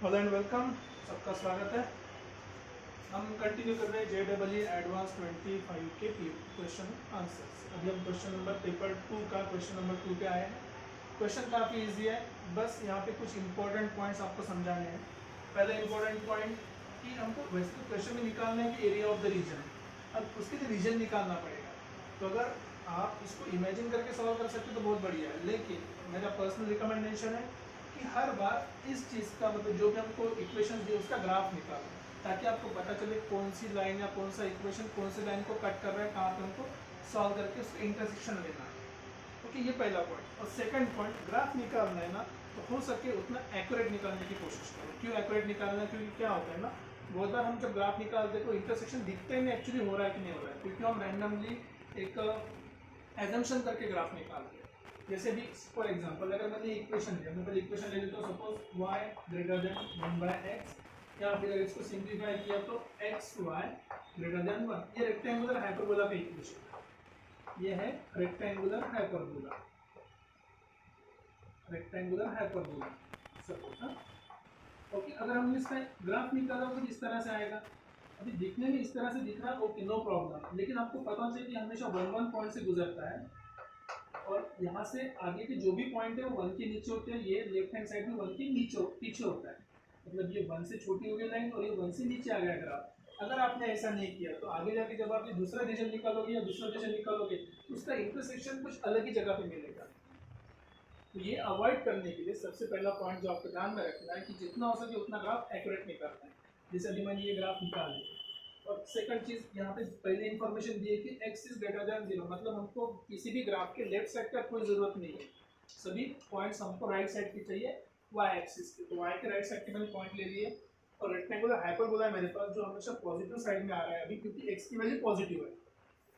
Hello and welcome, सबका स्वागत है। हम कंटिन्यू कर रहे हैं JEE एडवांस 25 के क्वेश्चन आंसर्स। अभी हम क्वेश्चन नंबर पेपर 2 का क्वेश्चन नंबर 2 पे आए हैं। क्वेश्चन काफ़ी इजी है, बस यहाँ पे कुछ इंपॉर्टेंट पॉइंट्स आपको समझाने हैं। पहला इंपॉर्टेंट पॉइंट कि हमको वैसे तो क्वेश्चन में निकालना है कि एरिया ऑफ द रीजन, अब उसके लिए रीजन निकालना पड़ेगा। तो अगर आप इसको इमेजिन करके सॉल्व कर सकते हो तो बहुत बढ़िया है, लेकिन मेरा पर्सनल रिकमेंडेशन है कि हर बार इस चीज़ का मतलब जो भी हमको इक्वेशन दिए उसका ग्राफ निकालो, ताकि आपको पता चले कौन सी लाइन या कौन सा इक्वेशन कौन सी लाइन को कट कर रहा है, कहाँ पे हमको सॉल्व करके उसका इंटरसेक्शन लेना है। ओके, ये पहला पॉइंट। और सेकंड पॉइंट, ग्राफ निकालना है ना तो हो सके उतना एक्यूरेट निकालने की कोशिश करो। क्यों एक्यूरेट निकालना है? क्योंकि क्या होता है ना, बहुत बार हम जब ग्राफ निकालते हैं तो इंटरसेक्शन दिखते ही नहीं एक्चुअली हो रहा है कि नहीं हो रहा है, क्योंकि हम रैंडमली एक एजम्पशन करके ग्राफ निकालते हैं। जैसे भी फॉर एग्जांपल अगर मैंने इक्वेशन लिया, मैं पहले इक्वेशन ले लेता हूँ, suppose y greater than 1/x, या फिर अगर इसको सिंप्लीफाई किया तो xy ग्रेटर देन 1। ये रेक्टेंगुलर हाइपरबोला का इक्वेशन है, ये है rectangular hyperbola, rectangular hyperbola suppose. Okay, अगर हमने इसका ग्राफ निकाला तो इस तरह से आएगा। अभी दिखने में इस तरह से दिख रहा है, ओके नो प्रॉब्लम, लेकिन आपको पता चाहिए कि हमेशा 1 पॉइंट से गुजरता है और यहाँ से आगे के जो भी पॉइंट है वो 1 के नीचे होते हैं। ये लेफ्ट हैंड साइड में 1 के नीचे पीछे होता है, मतलब ये 1 से छोटी हो गई लाइन और ये 1 से नीचे आ गया ग्राफ। अगर आपने ऐसा नहीं किया तो आगे जाके जब आप ये दूसरा रीजन निकालोगे या दूसरा रीजन निकालोगे तो उसका इंटरसेक्शन कुछ अलग ही जगह पे मिलेगा। तो ये अवॉइड करने के लिए सबसे पहला पॉइंट जो आपको ध्यान में रखना है कि जितना हो सके उतना ग्राफ एक्यूरेट निकालना है। जैसे अभी मैंने ये ग्राफ निकाल लिया। और सेकंड चीज यहाँ पे पहले इंफॉर्मेशन दी है कि x इज ग्रेटर देन 0, मतलब हमको किसी भी ग्राफ के लेफ्ट साइड का कोई जरूरत नहीं है, सभी पॉइंट्स हमको राइट साइड की चाहिए y एक्सिस के। तो y के राइट साइड के मैंने पॉइंट ले लिए और रेक्टेंगुलर हाइपरबोला है मेरे पास जो हमेशा पॉजिटिव साइड में आ रहा है अभी, क्योंकि x की वैल्यू पॉजिटिव है।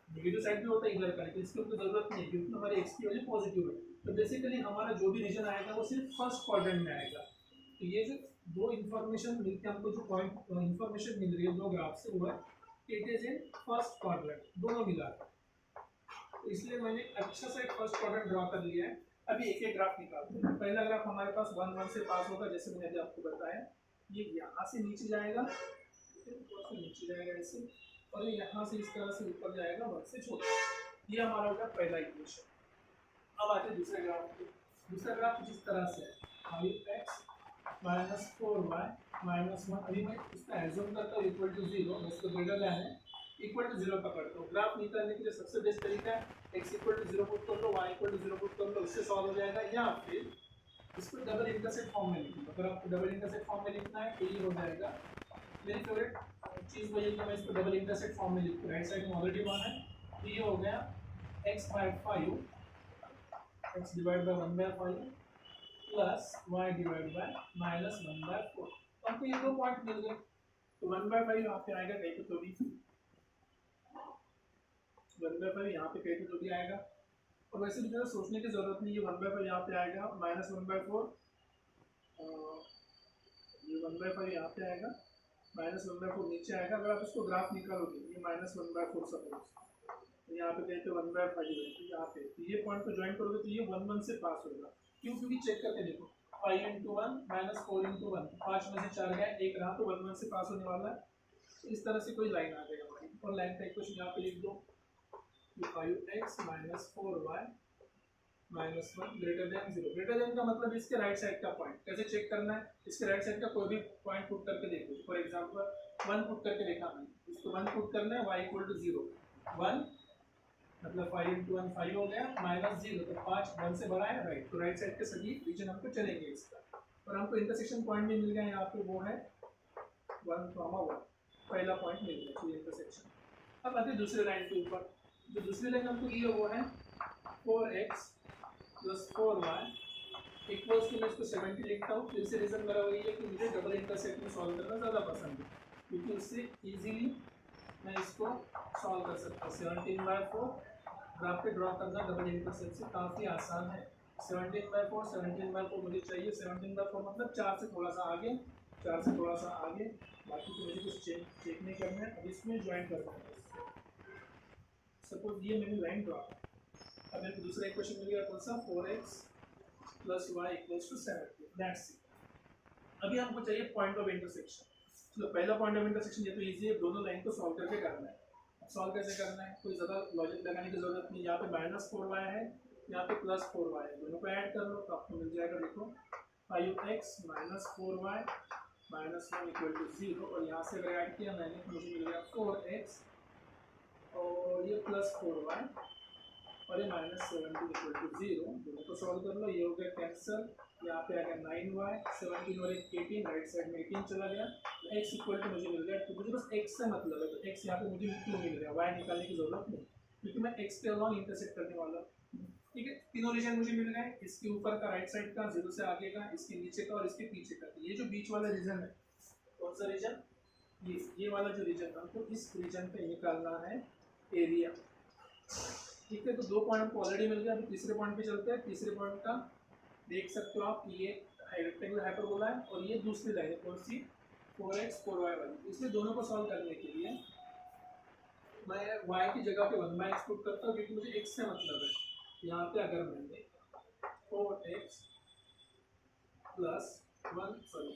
नेगेटिव साइड भी होता है इधर का, लेकिन इसकी कोई जरूरत नहीं है क्योंकि हमारे x की वैल्यू पॉजिटिव है। तो बेसिकली हमारा जो भी रीजन आएगा वो सिर्फ फर्स्ट क्वाड्रेंट में आएगा। तो ये जो दो इन्फॉर्मेशन मिलकर हमको जो पॉइंट इन्फॉर्मेशन मिल रही है दो ग्राफ से, वो है it is in first quadrant, दोनों मिला। तो इसलिए मैंने अच्छा सा एक फर्स्ट क्वाड्रेंट ड्रॉ कर लिया है। अभी एक एक ग्राफ निकालते हैं। पहला ग्राफ हमारे पास 1 1 से पास होगा, जैसे मैंने अभी आपको बताया। ये यहाँ से नीचे जाएगा, थोड़ा सा नीचे जाएगा ऐसे, और ये यहाँ से इस तरह से ऊपर जाएगा 1 से छोटा। ये हमारा होगा पहला इक्वेशन। अब आते हैं दूसरे ग्राफ पे। दूसरा ग्राफ कुछ इस तरह से है, 5x माइनस 4y माइनस 1। अभी मैं इसका एज्यूम करता हूँ इक्वल टू 0, इसको ग्रेटर देन है, इक्वल टू 0 पकड़ता हूँ। ग्राफ निकालने के लिए सबसे बेस्ट तरीका है x इक्वल टू 0 पुट कर लो, y इक्वल टू 0 पुट कर लो, इससे सॉल्व हो जाएगा। या फिर इसको डबल इंटरसेप्ट फॉर्म में लिख लो। अगर आपको डबल इंटरसेप्ट फॉर्म में लिखना है तो ये हो जाएगा। मेरी फेवरेट चीज़ वही है कि मैं इसको डबल इंटरसेप्ट फॉर्म में लिखूँ। राइट साइड में ऑलरेडी 1 है, तो ये हो गया x by 5, x divide by 1/5 plus y divide by minus 1/4। तो हमको ये दो पॉइंट मिल गए। तो 1/5 यहाँ पे आएगा कहीं पे तो भी, 1/5 यहाँ पे कहीं पे तो भी आएगा। और वैसे भी ज़्यादा सोचने की जरूरत नहीं है, 1/5 यहाँ पे आएगा, माइनस 1/4, ये 1/5 यहाँ पे आएगा, माइनस 1/4 नीचे आएगा। अगर आप इसको ग्राफ निकालोगे, ये माइनस 1/4 सपोज, तो यहाँ पे कहीं पे 1/5 है, तो यहाँ पे तो ये पॉइंट को ज्वाइन करोगे तो ये 1 1 से पास होगा। क्यों? क्योंकि चेक करके देखो, 5 इंटू 1 माइनस 4 इंटू 1, 5 में से 4 गया, एक रहा, तो 1 1 से पास होने वाला है। तो इस तरह से कोई लाइन आ जाएगा हमारी, और लाइन का इक्वेशन यहाँ पे लिख दो, 5x minus 4y minus 1 greater than 0। Greater than का मतलब इसके राइट साइड का पॉइंट। कैसे चेक करना है? इसके राइट साइड का कोई भी पॉइंट पुट करके देखो। फॉर एग्जांपल 1 पुट करके देखा मैंने, इसको 1 पुट करना है, y इक्वल टू 0, 1 मतलब 5 इंटू 1 5 हो गया, माइनस 0 तो 5 1 से बड़ा है, राइट। तो राइट साइड के सभी रीजन हमको चलेंगे इसका। और हमको इंटरसेक्शन पॉइंट भी मिल गया यहाँ पे, वो है 1,1, पहला पॉइंट मिल गया, तो इंटरसेक्शन। अब आते दूसरे लाइन के ऊपर। जो दूसरी लाइन हमको दी है वो है 4x plus 4y equals to, मैं इसको 70 लिखता हूँ। फिर से रीजन मेरा वही है कि मुझे डबल इंटरसेक्ट में सॉल्व करना ज़्यादा पसंद है, क्योंकि उससे इजीली मैं इसको सॉल्व कर सकता हूँ। 17/4 ग्राफ पे ड्रॉ करना डबल इंटरसेप्ट से काफ़ी आसान है। 17/4 17/4 मुझे चाहिए। 17/4 मतलब 4 से थोड़ा सा आगे, 4 से थोड़ा सा आगे, बाकी तो मुझे कुछ चेक नहीं करना है। अब इसमें ज्वाइन करना है। सपोज ये मैंने लाइन ड्रॉ, अब मेरे को दूसरा इक्वेशन मिल गया कौन सा, 4x plus y equals to 70, that's it. अभी हमको चाहिए पॉइंट ऑफ इंटरसेक्शन। चलो पहला पॉइंट ऑफ इंटरसेक्शन ये तो इजी है, दोनों लाइन को सॉल्व करके करना है। अब सॉल्व कैसे करना है, कोई ज़्यादा लॉजिक लगाने की जरूरत नहीं। यहाँ पे -4y है, यहाँ पे +4y है, दोनों को ऐड कर लो तो आपको मिल जाएगा, देखो 5x - 4y - 1 = 0। और यहाँ से अगर ऐड किया मैंने तो मुझे मिल गया 4x और ये +4y और ये -17 = 0। दोनों को सॉल्व कर लो, ये हो गया कैंसिल। यहाँ पे आ गया 9y, 17 और 18, राइट साइड में 18 चला गया। x = मुझे मिल गया, तो मुझे बस x से मतलब है, तो x यहाँ पे मुझे क्यों मिल गया, y निकालने की जरूरत नहीं, क्योंकि मैं x के अलॉन्ग इंटरसेक्ट करने वाला हूँ। ठीक है, तीनों रीजन मुझे मिल गए, इसके ऊपर का राइट साइड का 0 से आगे का, इसके नीचे का और इसके पीछे का। ये जो बीच वाला रीजन है, कौन सा रीजन, ये वाला जो रीजन, हमको इस रीजन पे निकालना है एरिया। ठीक है, तो 2 पॉइंट हमको ऑलरेडी मिल गया। अभी तीसरे पॉइंट पे चलते हैं। तीसरे पॉइंट का देख सकते हो आप, ये रेक्टेंगुलर हाइपरबोला है और ये दूसरी लाइन है, कौन सी, 4x 4y वाली। इसलिए दोनों को सॉल्व करने के लिए मैं y की जगह पे 1/x पुट करता हूँ, क्योंकि मुझे x से मतलब है। यहाँ पे अगर मैंने 4x +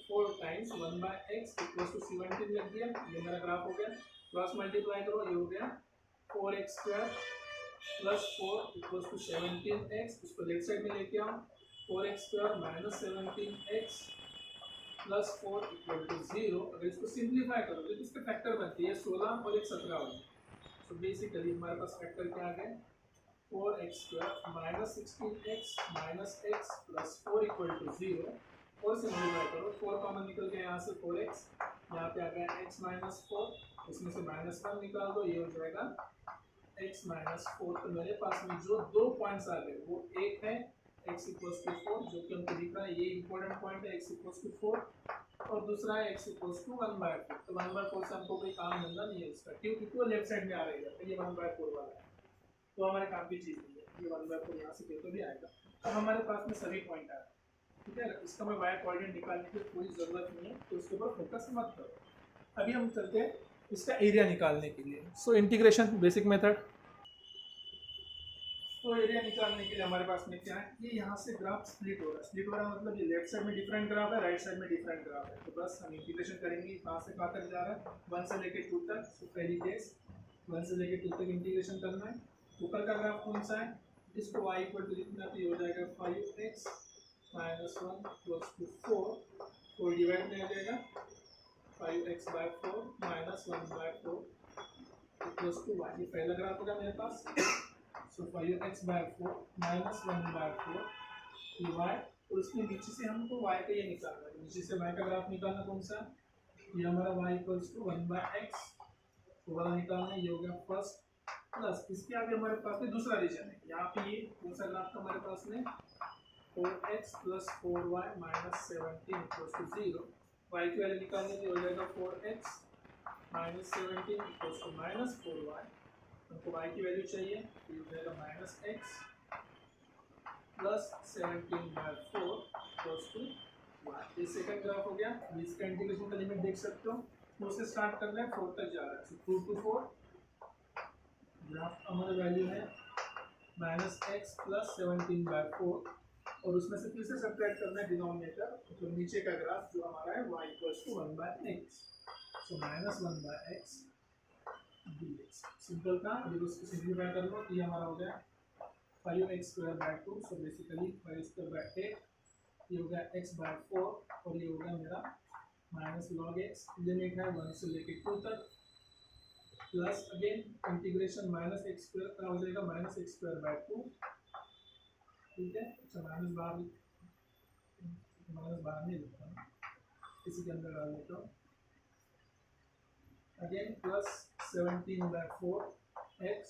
4 टाइम्स 1/x = 17 लिख दिया, ये मेरा ग्राफ हो गया। क्रॉस मल्टीप्लाई करो, ये हो गया 4x² + 4 = 17x। उसको लेफ्ट साइड में लेके आओ, 4x² - 17x + 4 = 0। अगर इसको सिंप्लीफाई करोगे तो इसके फैक्टर बनते हैं 16 और एक 17 होगी। तो बेसिकली हमारे पास फैक्टर क्या आ गए, 4x² - 16x - x + 4 = 0। और से मल्टीप्लाई करो, 4 कॉमन निकल गया यहाँ से, 4x, यहाँ पे आ गया x - 4, इसमें से -1 निकाल दो, ये हो जाएगा x - 4। तो मेरे पास में जो 2 पॉइंट्स आ गए वो एक है x = 4, जो कि हमको दिख रहा है, ये इंपॉर्टेंट पॉइंट है, x = 4, और दूसरा है x = 1/4। तो 1/4 से हमको कोई काम धंधा नहीं है इसका, क्यों, क्योंकि वो लेफ्ट साइड में आ रही है, ये 1/4 वाला है, तो हमारे काम की चीज़ नहीं है। ये 1/4 यहाँ से तो भी आएगा। अब हमारे पास में सभी पॉइंट आ रहे हैं, ठीक है, इसका मैं y कोऑर्डिनेट निकालने की कोई ज़रूरत नहीं है, तो उसके ऊपर फोकस मत करो। अभी हम चलते हैं इसका एरिया निकालने के लिए। So integration basic method. तो एरिया निकालने के लिए हमारे पास में क्या है, ये यहाँ से ग्राफ स्प्लिट हो रहा है। स्प्लिट हो रहा है मतलब ये लेफ्ट साइड में डिफरेंट ग्राफ है, राइट साइड में डिफरेंट ग्राफ है। तो बस हम इंटीग्रेशन करेंगे, कहाँ से कहाँ तक जा रहा है, 1 से लेके 2 तक। तो पहली केस 1 से लेके 2 तक इंटीग्रेशन करना है। ऊपर का ग्राफ कौन सा है, इसको y = लिखना, तो ये हो जाएगा 5x - 1 + 4, 4 डिवाइड में आ जाएगा 5x/4 - 1/4 = y। ये पहला ग्राफ होगा मेरे पास। सो 5x/4 - 1/4 y, और उसके नीचे से हमको y का ये निकालना है। नीचे से y का ग्राफ निकालना कौन सा, ये हमारा y = 1/x, तो वाला निकालना है, ये हो गया फर्स्ट। प्लस इसके आगे हमारे पास में दूसरा रीजन है, यहाँ पे ये कौन सा ग्राफ था हमारे पास में, 4x + 4y - 17 = 0। y की वैल्यू निकालने की हो जाएगा 4x - 17 = -4y। हमको y की वैल्यू चाहिए, ये हो जाएगा -x + 17/4 = y। ये सेकंड ग्राफ हो गया। इसका इंटीग्रेशन का लिमिट देख सकते हो, 2 से स्टार्ट कर रहे हैं, 4 तक जा रहा है। सो 2 to 4 ग्राफ हमारा वैल्यू है -x + 17/4, और उसमें से फिर से सब्ट्रैक्ट करना है डिनोमिनेटर, तो नीचे का ग्राफ जो हमारा है y = 1/x। सो -1/x dx सिंपल था। अभी उसको सिंप्लीफाई कर लो, तो ये हमारा हो गया 5x²/2। सो बेसिकली 5²/8, ये हो गया x/4, और ये हो गया मेरा -log x। लिमिट है 1 से लेके 2 तक, प्लस अगेन इंटीग्रेशन -x² का हो जाएगा -x²/2। ठीक है, अच्छा माइनस बाहर नहीं लिखता हूँ, इसी के अंदर डाल देता हूँ। Again plus 17/4 x,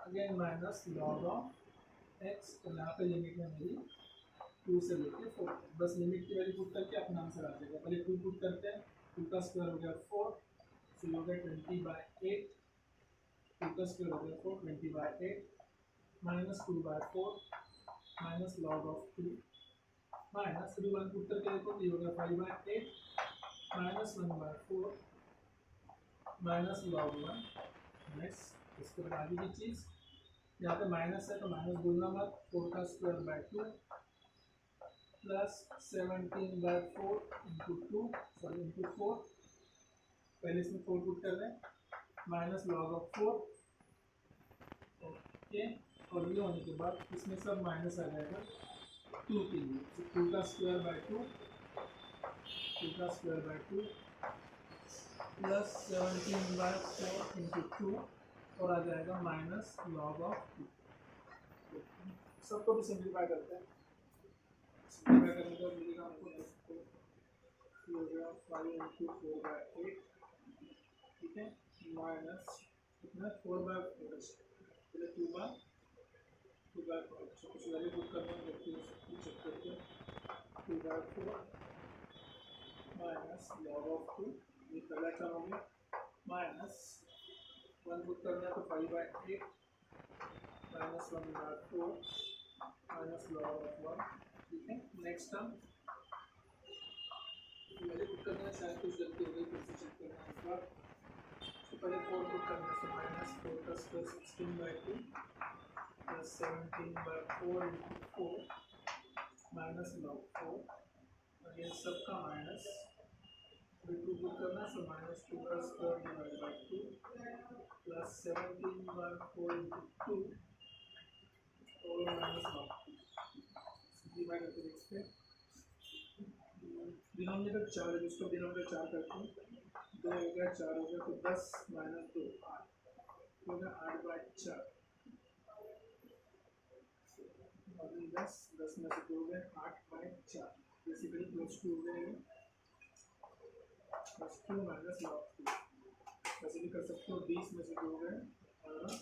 again minus log of x, और यहाँ पे लिमिट है मेरी 2 से लेके 4। बस लिमिट की वैल्यू पुट करके अपने नाम से डाल देगा। पहले 2 पुट करते हैं, 2 का स्क्वायर हो गया 4, तो हो गया 20/8, 2 का स्क्वायर हो गया 4, 20/8 -2/4 minus log of 2 minus 1 put करके देखो, तो ये हो गया 5/8 -1/4 माइनस log 1। नेक्स्ट इसके बाद आगे की चीज़, यहाँ पे माइनस है तो माइनस बोलना मत, 4 का स्क्वायर/2 प्लस 17/4 इंटू 2 सॉरी इंटू 4, पहले इसमें 4 पुट कर रहे हैं, माइनस लॉग ऑफ 4। ओके, और ये होने के बाद इसमें सब माइनस आ जाएगा 2 के लिए, तो 2 का स्क्वायर बाय 2, 2 का स्क्वायर बाय 2 प्लस 17/4 इंटू 2, और आ जाएगा माइनस लॉग ऑफ 2। सबको भी सिंप्लीफाई करते हैं, सिंप्लीफाई करने के बाद मिलेगा हमको हो गया 5 इंटू 4/8, ठीक है, माइनस कितना 4/4, पहले 2/4 कुछ वैल्यू पुट करना है, जबकि चेक करते हैं 2/4 माइनस लॉग ऑफ 2, ये पहला टर्म हो गया, माइनस 1 पुट करना है तो 5/8 माइनस 1/4 माइनस लॉग ऑफ 1, ठीक है। नेक्स्ट टर्म वैल्यू पुट करना है, शायद कुछ गलती हो गई, फिर से चेक करना है एक बार। तो पहले 4 पुट करने से माइनस 4 का square 16/2 plus 17/4 into 4 minus log 4, और ये सबका माइनस, फिर 2 पुट करना है, सो माइनस 2 का square divide by 2 plus 17/4 into 2 और माइनस लॉग 2, डिवाइड करके देखते हैं। डिनोमिनेटर 4 है, जिसको डिनोमिनेटर 4 करते हैं, 2 हो गया 4 हो गया, तो 10 माइनस 2 8 हो गया, 8/4 और 10 में से 2 हो गए 8/4, बेसिकली +2 हो गए, +2 माइनस लॉग 2, वैसे भी कर सकते हो, 20 में से 2 हो गए 18,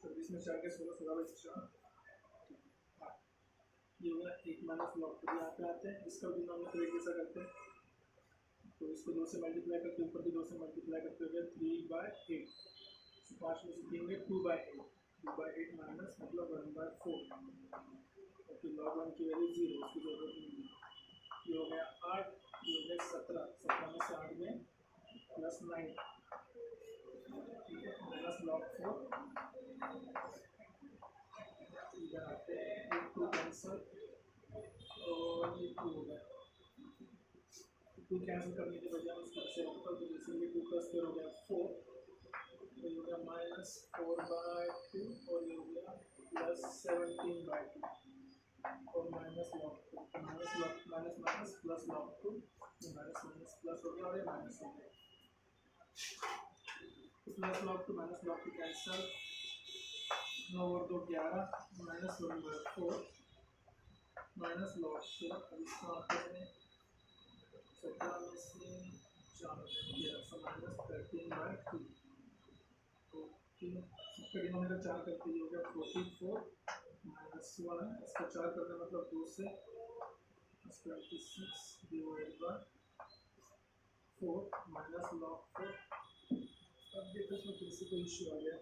24 में 4 के 16, 16/4, ये होगा 1 माइनस लॉग 2। यहाँ पे आते हैं, इसका डिनोमिनेटर एक जैसा करते हैं, तो इसको 2 से मल्टीप्लाई करते हैं, ऊपर भी 2 से मल्टीप्लाई करते हुए 3/8, 5 में से 3 गए 2/8, 2/8 माइनस मतलब 1/4, ओके, लॉग 1 की वैल्यू 0, उसकी जरूरत नहीं है। ये हो गया 8, ये हो गया 17, 17 में से 8 में प्लस 9, ठीक है, माइनस लॉग 4, इधर आते हैं, 2 कैंसल और ये 2 हो गया, 2 कैंसिल करने के बजाय उसका ऐसे होता है, तो जैसे ये 2 का स्क्वायर हो गया 4, तो ये हो गया माइनस 4/2 और ये हो गया प्लस 17/2 और minus log 2, minus log minus minus plus log 2, minus minus plus हो गया और ये माइनस हो गया, तो plus log 2 minus log 2 cancel, 9 और 2 11 माइनस 1/4 माइनस लॉग 4, अब इसको आते हैं 17 में से 4 माइनस 13/2, ओके, सबका डिनोमिनेटर 4 करते ही हो गया 44 माइनस 1, इसका 4 करना मतलब 2 से 26 डिवाइड बाय 4 माइनस लॉग 4। अब देखो इसमें फिर से कोई इश्यू आ गया,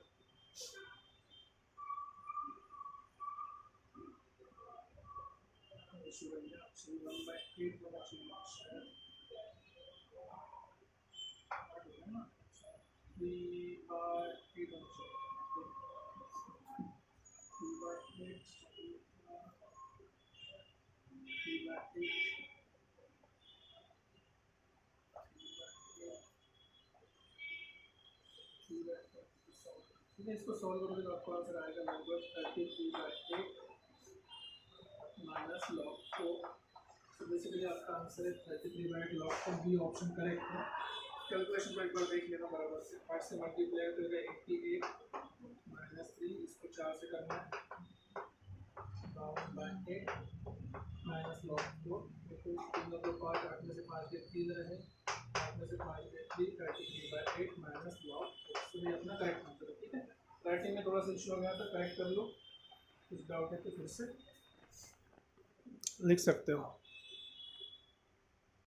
इश्यू बन गया, एक्चुअली 1/8 होना चाहिए शायद, 3/8 होना चाहिए, 3/8 ठीक है, इसको सॉल्व करोगे तो आपको आंसर आएगा लगभग 33/8 माइनस लॉग 4, तो बेसिकली आपका आंसर है 33/8 लॉग 4, बी ऑप्शन करेक्ट है। कैलकुलेशन को एक बार देख लेना बराबर से, 8 से मल्टीप्लाई करेगा 88 माइनस 3, इसको 4 से करना है 52/8 माइनस लॉग 4, देखो 3 और 5, 8 में से 5 के 3 रहे, 8 में से 5 के 3, 33/8 माइनस लॉग 4, तो ये अपना करेक्ट आंसर है, ठीक है। राइटिंग में थोड़ा सा इशू आ गया था, करेक्ट कर लो, कुछ डाउट है तो फिर से लिख सकते हो।